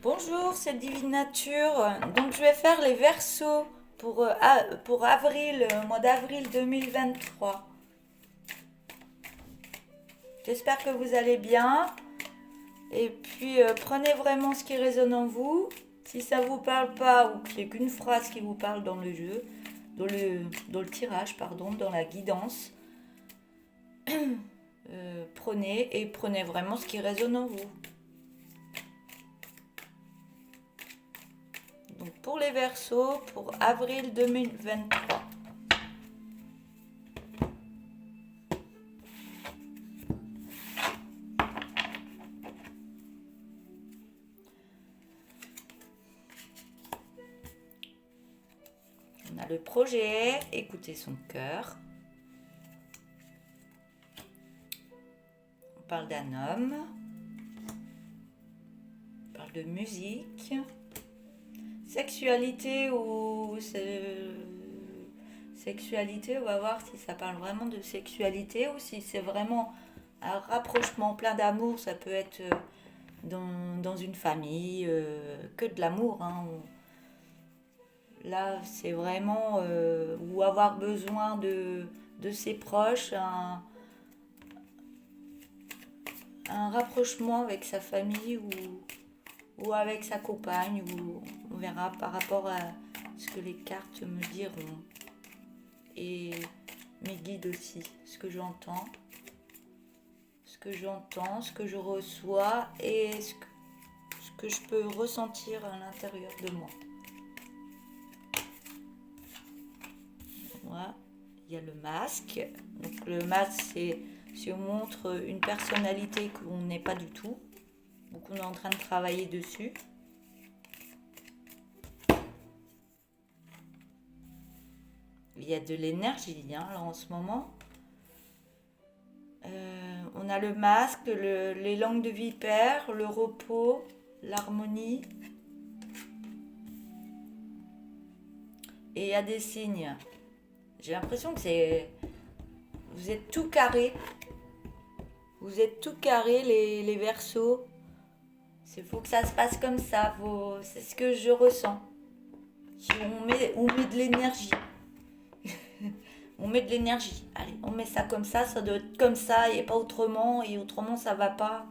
Bonjour, c'est Divine Nature. Donc je vais faire les versos pour avril, mois d'avril 2023. J'espère que vous allez bien. Et puis prenez vraiment ce qui résonne en vous. Si ça vous parle pas ou qu'il n'y a qu'une phrase qui vous parle dans le jeu, dans le tirage, pardon, dans la guidance, prenez vraiment ce qui résonne en vous. Donc pour les versos, pour avril 2023. On a le projet, écouter son cœur. On parle d'un homme. On parle de musique. Sexualité sexualité, on va voir si ça parle vraiment de sexualité ou si c'est vraiment un rapprochement plein d'amour. Ça peut être dans une famille, que de l'amour, hein. Là, c'est vraiment ou avoir besoin de ses proches, un rapprochement avec sa famille ou avec sa compagne, ou on verra par rapport à ce que les cartes me diront. Et mes guides aussi, ce que j'entends, ce que je reçois et ce que je peux ressentir à l'intérieur de moi. Voilà. Il y a le masque. Donc le masque, c'est si on montre une personnalité qu'on n'est pas du tout, ou qu'on est en train de travailler dessus. Il y a de l'énergie là en ce moment. On a le masque, les langues de vipère, le repos, l'harmonie. Et il y a des signes. J'ai l'impression que vous êtes tout carré. Vous êtes tout carré, les versos. Il faut que ça se passe comme ça. C'est ce que je ressens. On met de l'énergie. On met de l'énergie. Allez, on met ça doit être comme ça et pas autrement. Et autrement, ça va pas.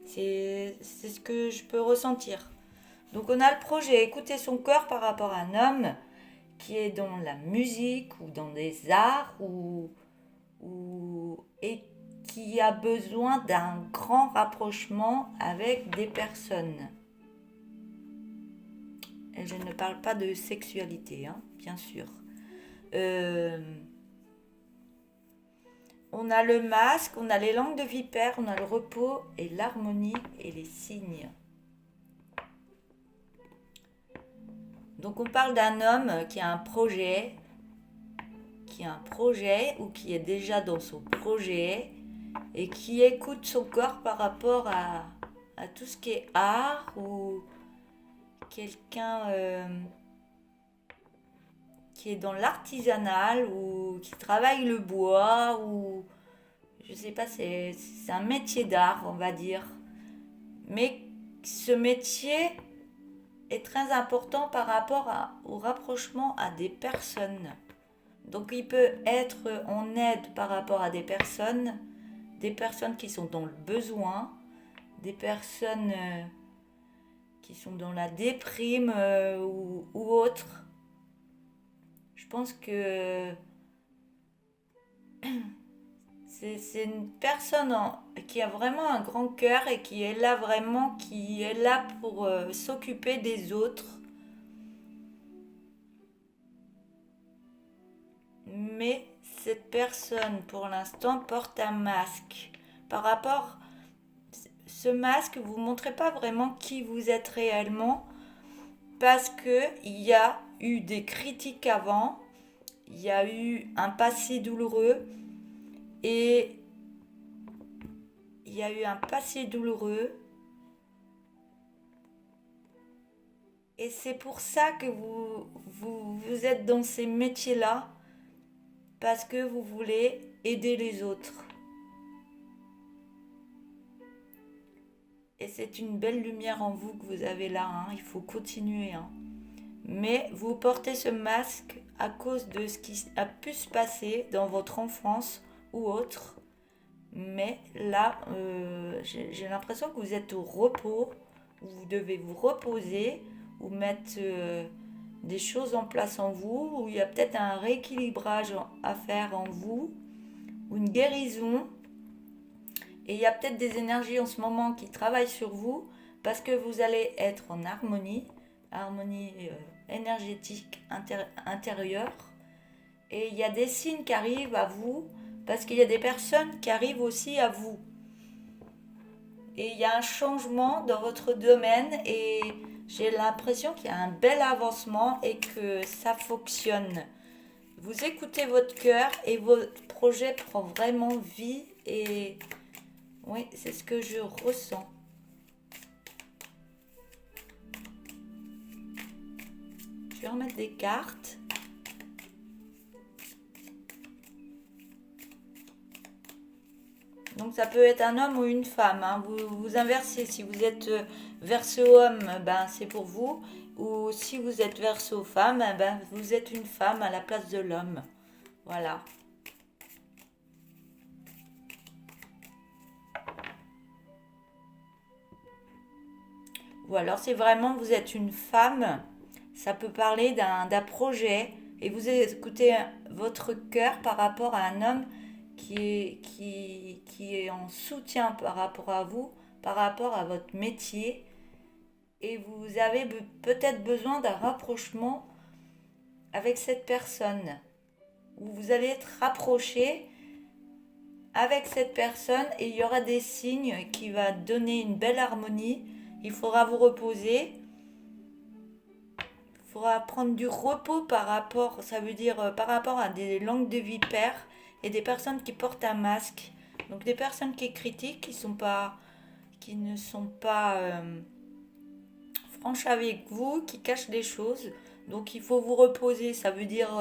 C'est ce que je peux ressentir. Donc on a le projet écouter son cœur par rapport à un homme qui est dans la musique ou dans des arts et qui a besoin d'un grand rapprochement avec des personnes. Et je ne parle pas de sexualité, hein, bien sûr. On a le masque, on a les langues de vipère, on a le repos et l'harmonie et les signes. Donc on parle d'un homme qui a un projet, ou qui est déjà dans son projet et qui écoute son corps par rapport à tout ce qui est art ou quelqu'un qui est dans l'artisanal ou qui travaille le bois ou je sais pas, c'est un métier d'art, on va dire. Mais ce métier est très important par rapport au rapprochement à des personnes. Donc il peut être en aide par rapport à des personnes qui sont dans le besoin, des personnes qui sont dans la déprime ou autre. Je pense que c'est une personne qui a vraiment un grand cœur et qui est là pour s'occuper des autres. Mais cette personne, pour l'instant, porte un masque. Par rapport, ce masque, vous ne montrez pas vraiment qui vous êtes réellement parce qu'il y a eu des critiques avant, il y a eu un passé douloureux et il y a eu un passé douloureux et c'est pour ça que vous êtes dans ces métiers-là parce que vous voulez aider les autres. et c'est une belle lumière en vous que vous avez là, hein. Il faut continuer, hein. Mais vous portez ce masque à cause de ce qui a pu se passer dans votre enfance ou autre. Mais là, j'ai l'impression que vous êtes au repos, vous devez vous reposer ou mettre des choses en place en vous, où il y a peut-être un rééquilibrage à faire en vous, ou une guérison. Et il y a peut-être des énergies en ce moment qui travaillent sur vous parce que vous allez être en harmonie, énergétique intérieure. Et il y a des signes qui arrivent à vous parce qu'il y a des personnes qui arrivent aussi à vous. Et il y a un changement dans votre domaine et j'ai l'impression qu'il y a un bel avancement et que ça fonctionne. Vous écoutez votre cœur et votre projet prend vraiment vie et oui, c'est ce que je ressens. Je vais remettre des cartes. Donc ça peut être un homme ou une femme, hein. Vous inversez. Si vous êtes verso homme, ben, c'est pour vous. Ou si vous êtes verso femme, ben, vous êtes une femme à la place de l'homme. Voilà. Ou alors si vraiment vous êtes une femme, ça peut parler d'un projet et vous écoutez votre cœur par rapport à un homme qui est en soutien par rapport à vous, par rapport à votre métier. Et vous avez peut-être besoin d'un rapprochement avec cette personne. Où vous allez être rapproché avec cette personne et il y aura des signes qui vont donner une belle harmonie. Il faudra vous reposer. Il faudra prendre du repos par rapport, ça veut dire par rapport à des langues de vipères et des personnes qui portent un masque. Donc des personnes qui critiquent, qui ne sont pas franches avec vous, qui cachent des choses. Donc il faut vous reposer, ça veut dire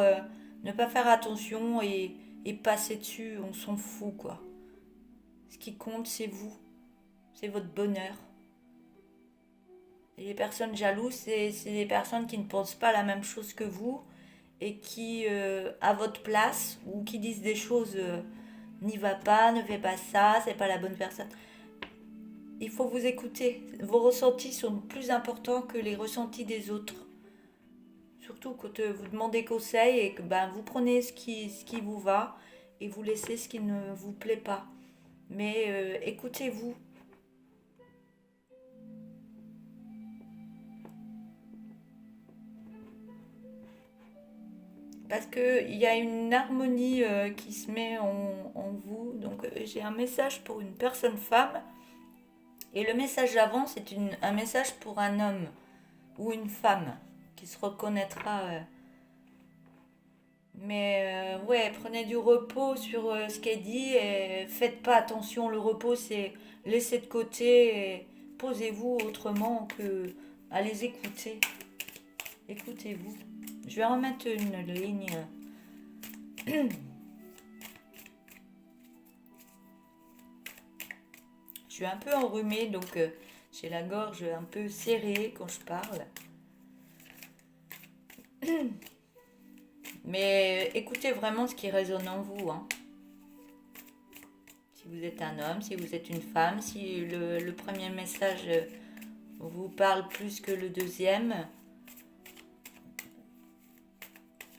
ne pas faire attention et passer dessus, on s'en fout quoi. Ce qui compte c'est vous, c'est votre bonheur. Et les personnes jalouses, c'est des personnes qui ne pensent pas la même chose que vous et qui, à votre place, ou qui disent des choses, n'y va pas, ne fais pas ça, c'est pas la bonne personne. Il faut vous écouter. Vos ressentis sont plus importants que les ressentis des autres. Surtout quand vous demandez conseil et que ben, vous prenez ce qui vous va et vous laissez ce qui ne vous plaît pas. Mais écoutez-vous. Parce qu'il y a une harmonie qui se met en vous. Donc j'ai un message pour une personne femme. Et le message d'avant, c'est un message pour un homme ou une femme qui se reconnaîtra. Mais ouais, prenez du repos sur ce qu'elle dit et faites pas attention. Le repos, c'est laisser de côté et posez-vous autrement que à les écouter. Écoutez-vous. Je vais remettre une ligne. Je suis un peu enrhumée, donc j'ai la gorge un peu serrée quand je parle. Mais écoutez vraiment ce qui résonne en vous, hein. Si vous êtes un homme, si vous êtes une femme, si le premier message vous parle plus que le deuxième.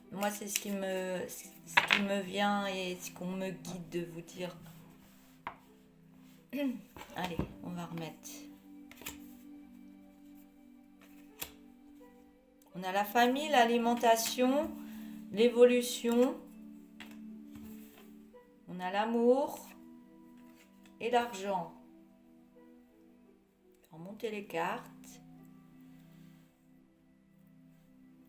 Moi, c'est ce qui me vient et ce qu'on me guide de vous dire. Allez, on va remettre. On a la famille, l'alimentation, l'évolution. On a l'amour et l'argent. On va remonter les cartes.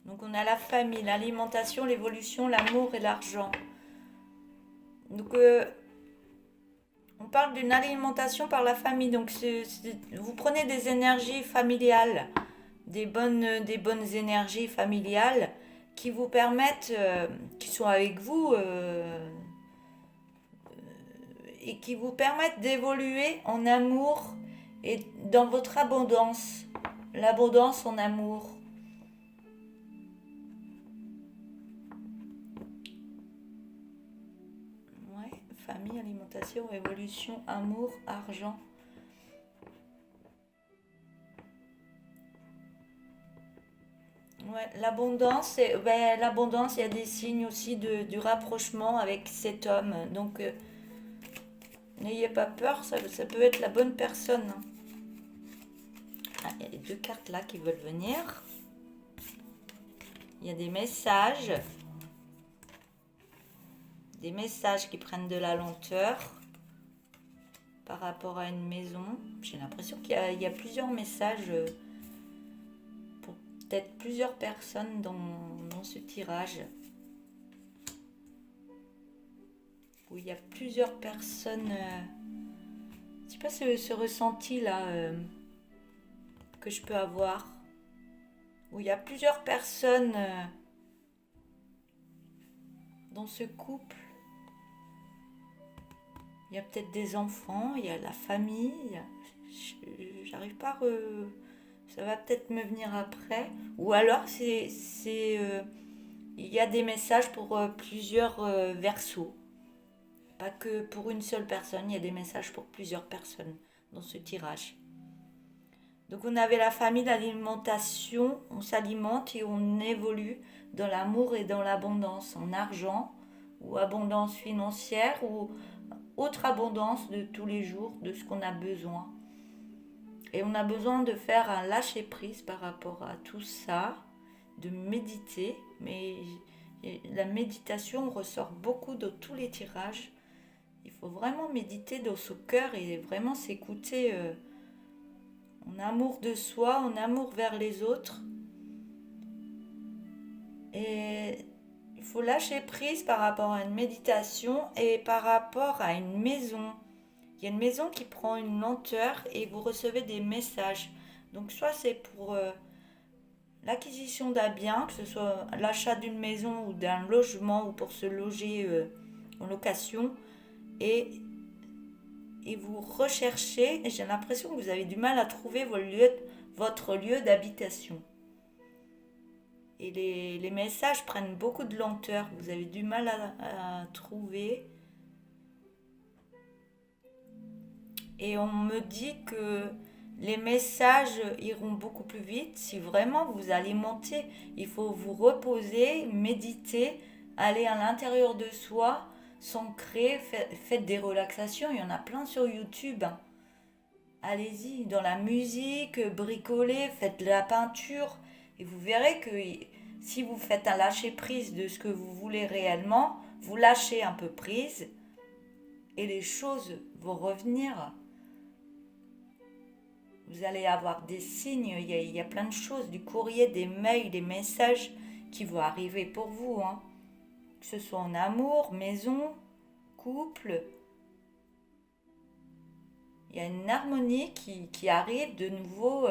Donc on a la famille, l'alimentation, l'évolution, l'amour et l'argent. Donc on parle d'une alimentation par la famille. Donc vous prenez des énergies familiales, des bonnes énergies familiales qui vous permettent, qui sont avec vous et qui vous permettent d'évoluer en amour et dans votre abondance, l'abondance en amour. Ouais, famille, alimentation, évolution, amour, argent. Ouais, l'abondance, il y a des signes aussi du rapprochement avec cet homme. Donc, n'ayez pas peur, ça peut être la bonne personne, hein. Ah, il y a les deux cartes là qui veulent venir. Il y a des messages qui prennent de la lenteur par rapport à une maison. J'ai l'impression qu'il y a plusieurs messages pour peut-être plusieurs personnes dans ce tirage. Où il y a plusieurs personnes. Je sais pas ce ressenti là que je peux avoir. Où il y a plusieurs personnes dans ce couple. Il y a peut-être des enfants, il y a la famille. J'arrive pas à ça va peut-être me venir après. Ou alors il y a des messages pour plusieurs versos. Pas que pour une seule personne, il y a des messages pour plusieurs personnes dans ce tirage. Donc on avait la famille, l'alimentation, on s'alimente et on évolue dans l'amour et dans l'abondance, en argent ou abondance financière ou autre abondance de tous les jours, de ce qu'on a besoin. Et on a besoin de faire un lâcher-prise par rapport à tout ça, de méditer, mais la méditation ressort beaucoup de tous les tirages. Il faut vraiment méditer dans son cœur et vraiment s'écouter en amour de soi, en amour vers les autres. Et il faut lâcher prise par rapport à une méditation et par rapport à une maison. Il y a une maison qui prend une lenteur et vous recevez des messages. Donc soit c'est pour l'acquisition d'un bien, que ce soit l'achat d'une maison ou d'un logement ou pour se loger en location. Et vous recherchez, et j'ai l'impression que vous avez du mal à trouver votre lieu d'habitation. Et les messages prennent beaucoup de lenteur, vous avez du mal à trouver. Et on me dit que les messages iront beaucoup plus vite si vraiment vous alimentez. Il faut vous reposer, méditer, aller à l'intérieur de soi, s'ancrer, faites des relaxations, il y en a plein sur YouTube. Allez-y, dans la musique, bricolez, faites de la peinture et vous verrez que si vous faites un lâcher-prise de ce que vous voulez réellement, vous lâchez un peu prise et les choses vont revenir. Vous allez avoir des signes, il y a plein de choses, du courrier, des mails, des messages qui vont arriver pour vous, hein. Que ce soit en amour, maison, couple. Il y a une harmonie qui arrive de nouveau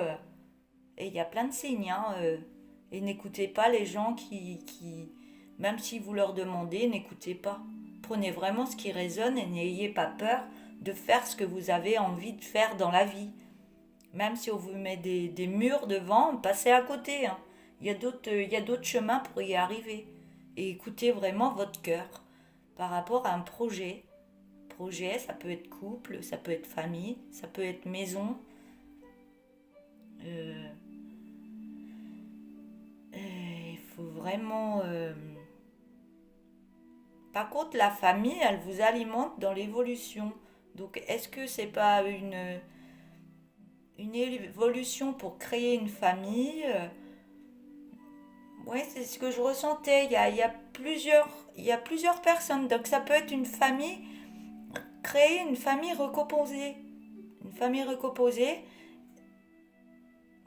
et il y a plein de signes, hein, et n'écoutez pas les gens même si vous leur demandez, n'écoutez pas. Prenez vraiment ce qui résonne et n'ayez pas peur de faire ce que vous avez envie de faire dans la vie. Même si on vous met des murs devant, passez à côté, hein. Il y a d'autres chemins pour y arriver. Et écoutez vraiment votre cœur par rapport à un projet. Projet, ça peut être couple, ça peut être famille, ça peut être maison. Il faut vraiment... Par contre, la famille, elle vous alimente dans l'évolution. Donc, est-ce que c'est pas une évolution pour créer une famille? Oui, c'est ce que je ressentais. Il y a plusieurs personnes. Donc ça peut être une famille, créer une famille recomposée. Une famille recomposée,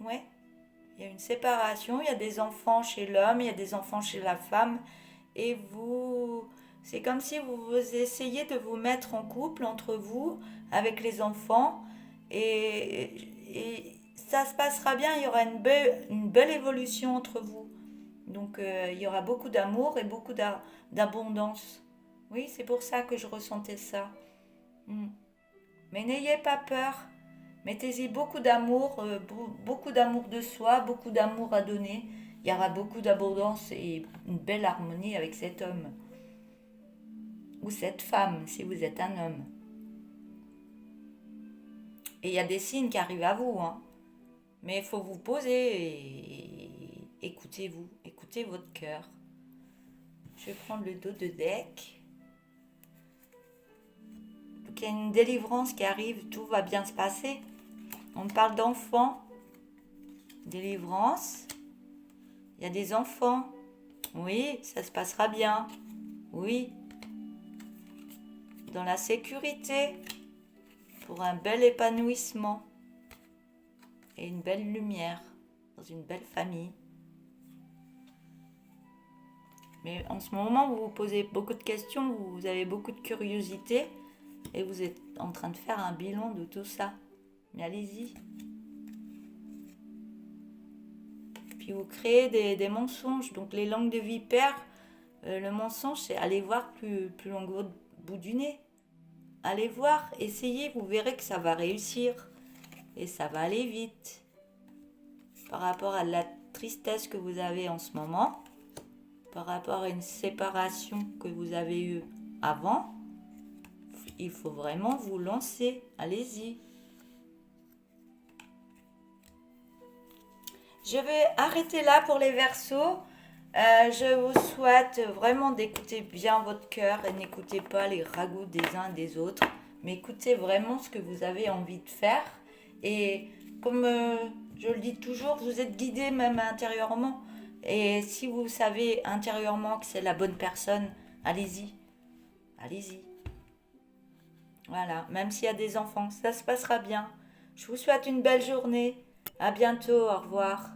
ouais. Il y a une séparation, il y a des enfants chez l'homme, il y a des enfants chez la femme. Et c'est comme si vous essayez de vous mettre en couple entre vous, avec les enfants. Et ça se passera bien, il y aura une belle évolution entre vous. Donc il y aura beaucoup d'amour et beaucoup d'abondance. Oui, c'est pour ça que je ressentais ça. Mm. Mais n'ayez pas peur. Mettez-y beaucoup d'amour, beaucoup d'amour de soi, beaucoup d'amour à donner. Il y aura beaucoup d'abondance et une belle harmonie avec cet homme ou cette femme si vous êtes un homme. Et il y a des signes qui arrivent à vous, hein. Mais il faut vous poser et écoutez-vous, écoutez votre cœur. Je vais prendre le dos de deck. Donc il y a une délivrance qui arrive, tout va bien se passer. On parle d'enfants, délivrance. Il y a des enfants. Oui, ça se passera bien. Oui. Dans la sécurité, pour un bel épanouissement et une belle lumière dans une belle famille. Mais en ce moment, vous vous posez beaucoup de questions, vous avez beaucoup de curiosité et vous êtes en train de faire un bilan de tout ça. Mais allez-y. Puis vous créez des mensonges. Donc les langues de vipère, le mensonge, c'est aller voir plus loin que votre bout du nez. Allez voir, essayez, vous verrez que ça va réussir. Et ça va aller vite. Par rapport à la tristesse que vous avez en ce moment, par rapport à une séparation que vous avez eue avant, il faut vraiment vous lancer. Allez-y. Je vais arrêter là pour les Verseaux. Je vous souhaite vraiment d'écouter bien votre cœur et n'écoutez pas les ragots des uns et des autres, mais écoutez vraiment ce que vous avez envie de faire. Et comme je le dis toujours, vous êtes guidé même intérieurement. Et si vous savez intérieurement que c'est la bonne personne, allez-y. Allez-y. Voilà, même s'il y a des enfants, ça se passera bien. Je vous souhaite une belle journée. À bientôt, au revoir.